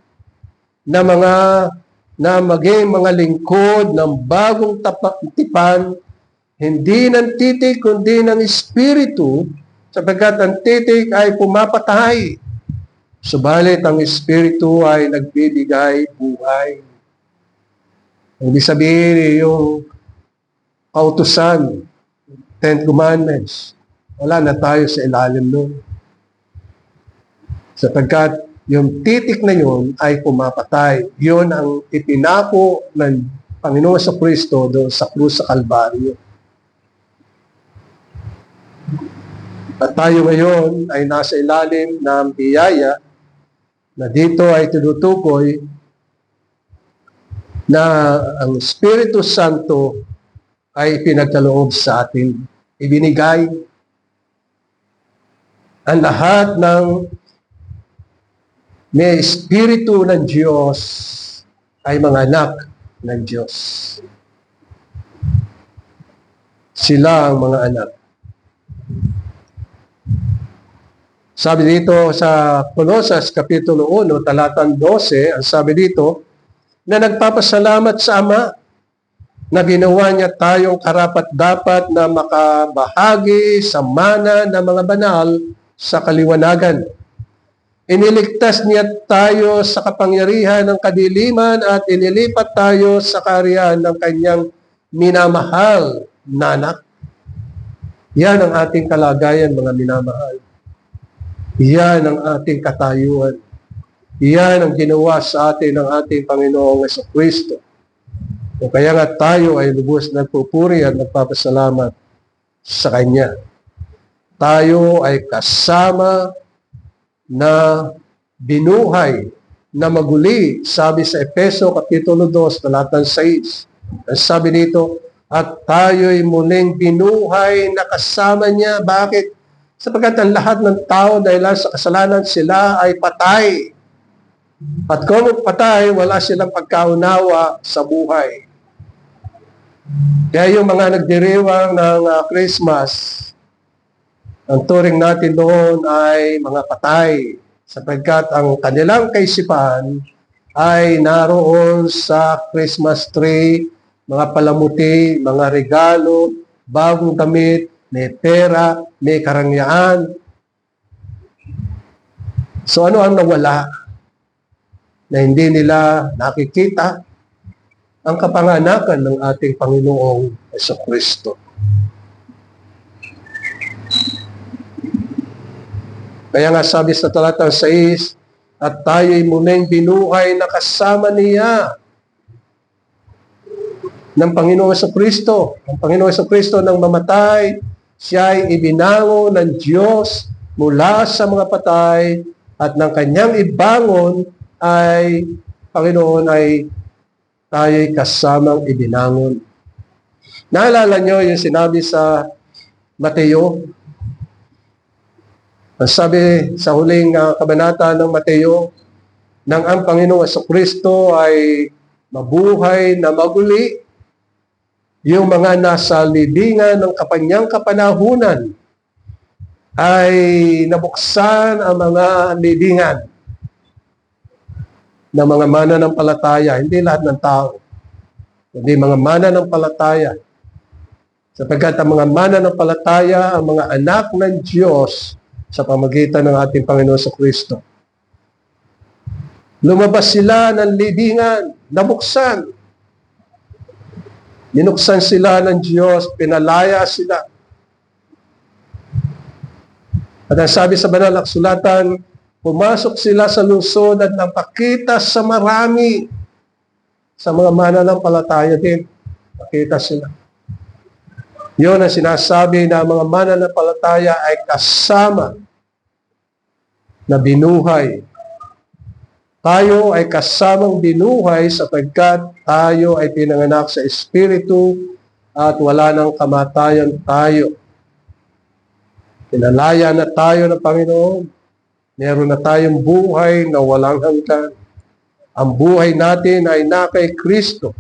na maging mga lingkod ng bagong tipan, hindi ng titik kundi ng Espiritu, sapagkat ang titik ay pumapatay, subalit ang Espiritu ay nagbibigay buhay. Ibig sabihin yung kautusan, 10 Commandments, wala na tayo sa ilalim nun. Sapagkat yung titik na yun ay pumapatay. Yun ang itinako ng Panginoon sa Kristo doon sa krus sa Kalbaryo. At tayo ngayon ay nasa ilalim ng biyaya na dito ay tinutukoy na ang Espiritu Santo ay pinagkaloob sa atin. Ibinigay ang lahat ng may Espiritu ng Diyos ay mga anak ng Diyos. Sila ang mga anak. Sabi dito sa Colosas Kapitulo 1, talatang 12, ang sabi dito, na nagpapasalamat sa Ama na ginawa niya tayong karapat-dapat na makabahagi sa mana ng mga banal sa kaliwanagan. Iniligtas niya tayo sa kapangyarihan ng kadiliman at inilipat tayo sa kaharian ng kanyang minamahal na anak. Yan ang ating kalagayan, mga minamahal. Yan ang ating katayuan. Yan ang ginawa sa atin ng ating Panginoong Jesucristo. O kaya nga tayo ay lubos nagpupuri at nagpapasalamat sa Kanya. Tayo ay kasama na binuhay na maguli, sabi sa Efeso Kapitulo 2, talatang 6. Ang sabi dito, at tayo'y muling binuhay na kasama niya. Bakit? Sapagkat ang lahat ng tao dahil sa kasalanan sila ay patay. At kung patay, wala silang pagkaunawa sa buhay. Kaya yung mga nagdiriwang ng Christmas, ang turing natin doon ay mga patay. Sapagkat ang kanilang kaisipan ay naroon sa Christmas tree, mga palamuti, mga regalo, bagong damit, may pera, may karangyaan. So ano ang nawala? Na hindi nila nakikita ang kapanganakan ng ating Panginoong Jesucristo. Kaya nga sabi sa talatang 6, at tayo'y muling binuhay na kasama niya ng Panginoong Jesucristo. Ang Panginoong Jesucristo nang mamatay, siya ay ibinangon ng Diyos mula sa mga patay at ng kanyang ibangon ay, Panginoon ay tayo'y kasamang ibinangon. Naalala nyo yung sinabi sa Mateo? Ang sabi sa huling kabanata ng Mateo, nang ang Panginoong Jesucristo ay mabuhay na maguli, yung mga nasa libingan ng kapanyang kapanahunan ay nabuksan ang mga libingan ng mga mananampalataya, hindi lahat ng tao, hindi mga mananampalataya. Sapagkat ang mga mananampalataya, ang mga anak ng Diyos sa pamagitan ng ating Panginoon sa Kristo. Lumabas sila ng libingan, nabuksan. Binuksan sila ng Diyos, pinalaya sila. At ang sabi sa banal na kasulatan, pumasok sila sa lungsod at napakita sa marami, sa mga mananampalataya din. Nakita sila. Yun ang sinasabi na mga mananampalataya ay kasama na binuhay Tayo ay kasamang binuhay sapagkat tayo ay pinanganak sa Espiritu at wala ng kamatayan tayo. Pinalaya na tayo ng Panginoon. Meron na tayong buhay na walang hanggan. Ang buhay natin ay na kay Kristo.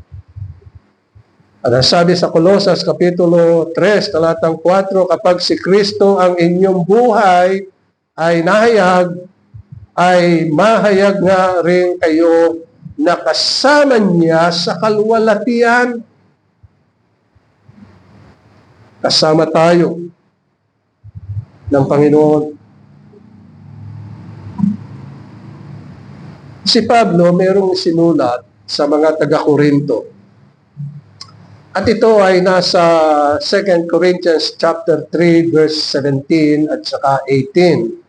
At ang sabi sa Colosas Kapitulo 3, talatang 4, kapag si Kristo ang inyong buhay ay nahayag, ay mahayag nga rin kayo na kasama niya sa kalwalatian. Kasama tayo ng Panginoon. Si Pablo mayroong sinulat sa mga taga-Korinto. At ito ay nasa 2 Corinthians chapter 3 verse 17 at saka 18.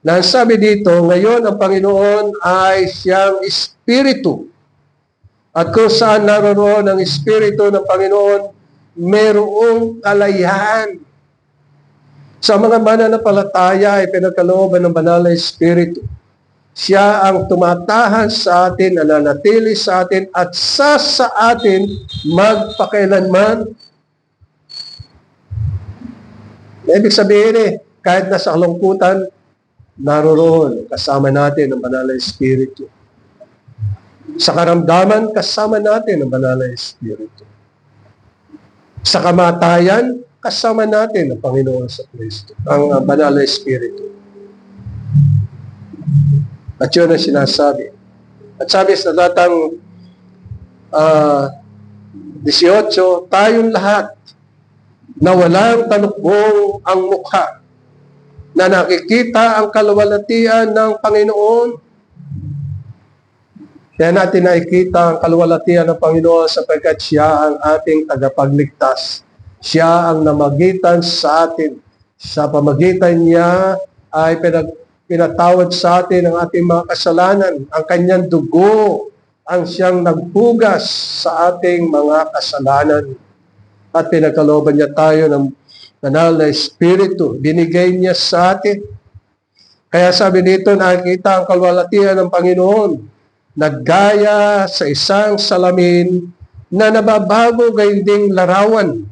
Na sabi dito, ngayon ang Panginoon ay siyang Espiritu. At kung saan naroon ang Espiritu ng Panginoon, mayroong kalayahan. Sa mga mananampalataya ay pinagkalooban ng banal na Espiritu. Siya ang tumatahan sa atin, nananatili sa atin, at sa atin magpakailanman. Ibig sabihin kahit nasa kalungkutan, naroon, kasama natin ang banal na Espiritu. Sa karamdaman, kasama natin ang banal na Espiritu. Sa kamatayan, kasama natin ang Panginoon sa Kristo, ang banal na Espiritu. At yun ang sinasabi. At sabi sa talatang 18, tayong lahat na walang talukbong ang mukha, na nakikita ang kalwalatian ng Panginoon. Kaya natin nakikita ang kalwalatian ng Panginoon sapagkat siya ang ating tagapagligtas. Siya ang namagitan sa atin. Sa pamagitan niya ay pinatawad sa atin ang ating mga kasalanan. Ang kanyang dugo ang siyang naghugas sa ating mga kasalanan. At pinagkalooban niya tayo ng banal na Espiritu, binigay niya sa atin. Kaya sabi dito, nakikita ang kalwalatian ng Panginoon, naggaya sa isang salamin na nababago gayunding larawan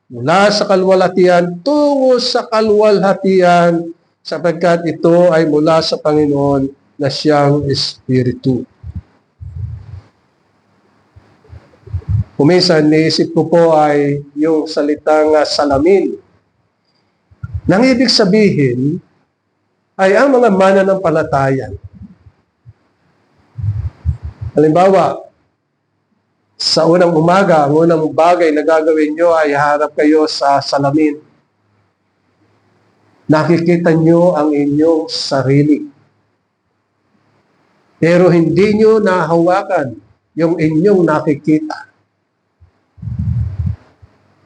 mula sa kalwalatian tungo sa kalwalhatian sapagkat ito ay mula sa Panginoon na siyang Espiritu. Kuminsan, niisip ko po ay yung salitang salamin. Nang ibig sabihin ay ang mga mananampalataya. Halimbawa, sa unang umaga, ang unang bagay na gagawin nyo ay harap kayo sa salamin. Nakikita nyo ang inyong sarili. Pero hindi nyo nahawakan yung inyong nakikita.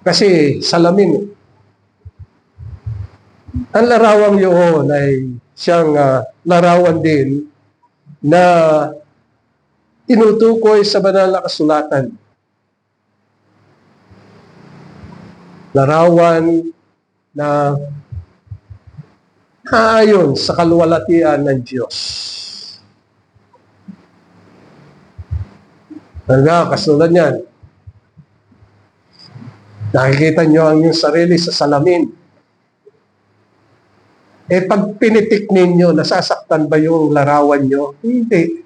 Kasi salamin. Ang larawang yun ay siyang larawan din na tinutukoy sa banal na kasulatan. Larawan na ayon sa kalwalatian ng Diyos. Kasulad yan. Nakikita nyo ang inyong sarili sa salamin. Pag pinitik ninyo, nasasaktan ba yung larawan nyo? Hindi.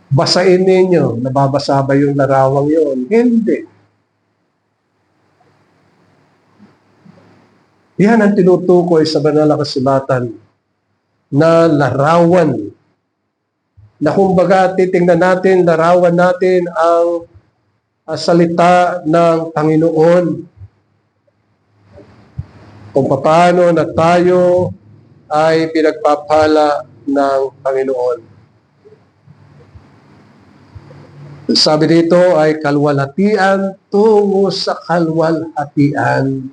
Basain ninyo, nababasa ba yung larawang yun? Hindi. Yan ang tinutukoy sa banal na kasulatan na larawan. Na kumbaga titingnan natin, larawan natin ang salita ng Panginoon. Kung paano na tayo ay pinagpapala ng Panginoon. Sabi dito ay kalwalhatian tungo sa kalwalhatian.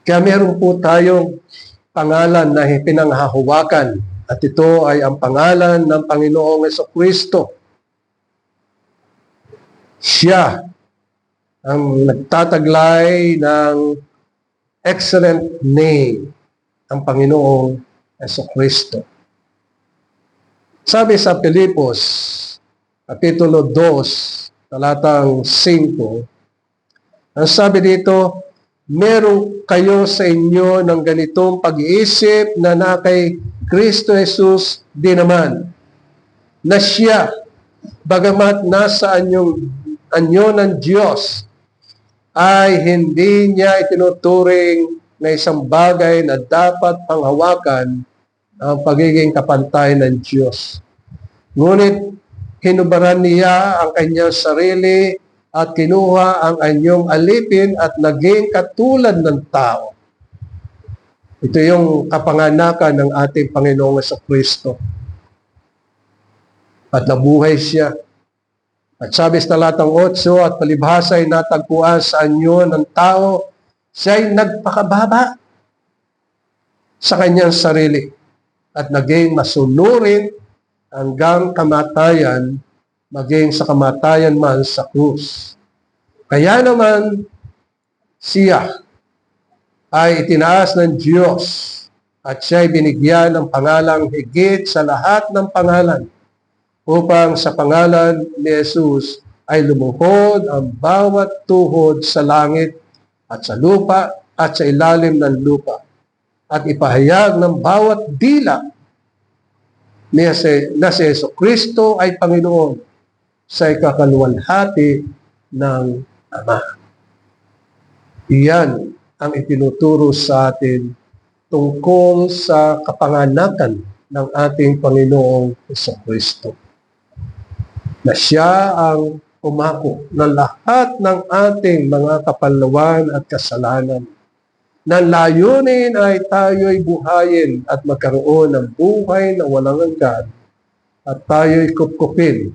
Kaya meron po tayong pangalan na pinanghahawakan at ito ay ang pangalan ng Panginoong Jesucristo. Siya ang nagtataglay ng excellent name ang Panginoong Jesucristo. Sabi sa Pilipos, Kapitulo 2, talatang 5, ang sabi dito, meron kayo sa inyo ng ganitong pag-iisip na kay Kristo Jesus din naman, na siya, bagamat nasa anyo ng Diyos, ay hindi niya itinuturing na isang bagay na dapat panghawakan ang pagiging kapantay ng Diyos. Ngunit hinubaran niya ang kanyang sarili at kinuha ang anyong alipin at naging katulad ng tao. Ito yung kapanganakan ng ating Panginoong Jesucristo. At nabuhay siya. At sabi sa talatang 8, at palibhasa ay natagpuan sa anyo ng tao, siya ay nagpakababa sa kanyang sarili at naging masunurin hanggang kamatayan, maging sa kamatayan man sa krus. Kaya naman siya ay itinaas ng Diyos at siya ay binigyan ng pangalang higit sa lahat ng pangalan, upang sa pangalan ni Jesus ay lumuhod ang bawat tuhod sa langit at sa lupa at sa ilalim ng lupa, at ipahayag ng bawat dila na si Jesucristo ay Panginoon sa ikakaluwalhati ng Ama. Iyan ang itinuturo sa atin tungkol sa kapanganakan ng ating Panginoong Jesucristo, na siya ang umako ng lahat ng ating mga kapalawan at kasalanan. Na layunin ay tayo'y buhayin at magkaroon ng buhay na walang hanggan, at tayo'y kupkupin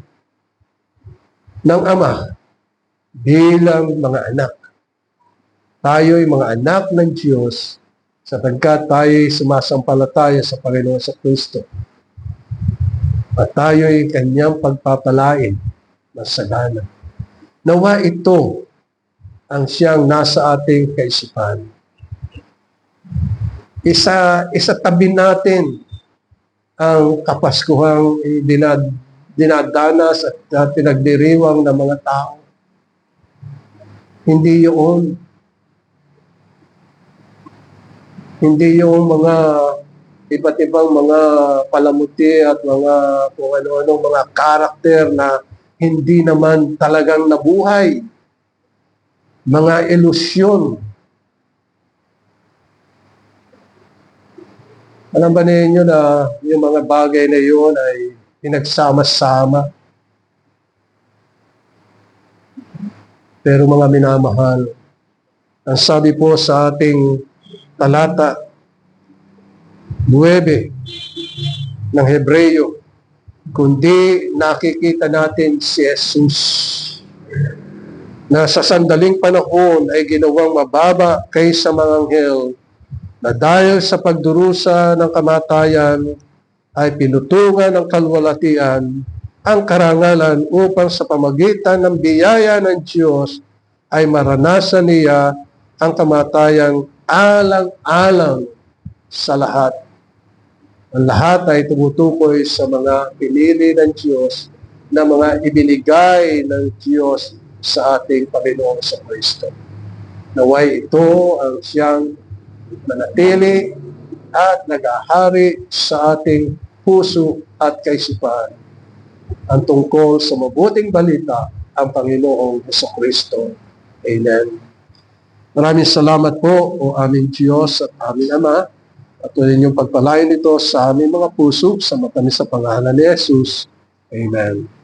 ng Ama bilang mga anak. Tayo'y mga anak ng Diyos sapagkat tayo'y sumasampalataya sa Panginoon sa Kristo. At tayo'y kanyang pagpapalain ng sagana. Nawa ito ang siyang nasa ating kaisipan. Tabi natin ang kapaskuhang dinadanas at pinagdiriwang ng mga tao. Hindi yun. Hindi yung mga iba't ibang mga palamuti at mga kung ano-ano mga karakter na hindi naman talagang nabuhay. Mga ilusyon. Alam ba ninyo na yung mga bagay na yun ay pinagsama-sama? Pero mga minamahal, ang sabi po sa ating talata 9 ng Hebreyo, kundi nakikita natin si Jesus na sa sandaling panahon ay ginawang mababa kaysa mga anghel, na dahil sa pagdurusa ng kamatayan ay pinutungan ng kalwalatian ang karangalan upang sa pamagitan ng biyaya ng Diyos ay maranasan niya ang kamatayang alang-alang sa lahat. Ang lahat ay tumutukoy sa mga pinili ng Diyos na mga ibinigay ng Diyos sa ating Panginoong sa Kristo. Naway ito ang siyang manatili at nag-ahari sa ating puso at kaisipan. Ang tungkol sa mabuting balita, ang Panginoong Jesucristo. Amen. Maraming salamat po, o aming Diyos at aming Ama. Patuloy niyong pagpalain ito sa aming mga puso sa matamis sa pangalan ni Jesus. Amen.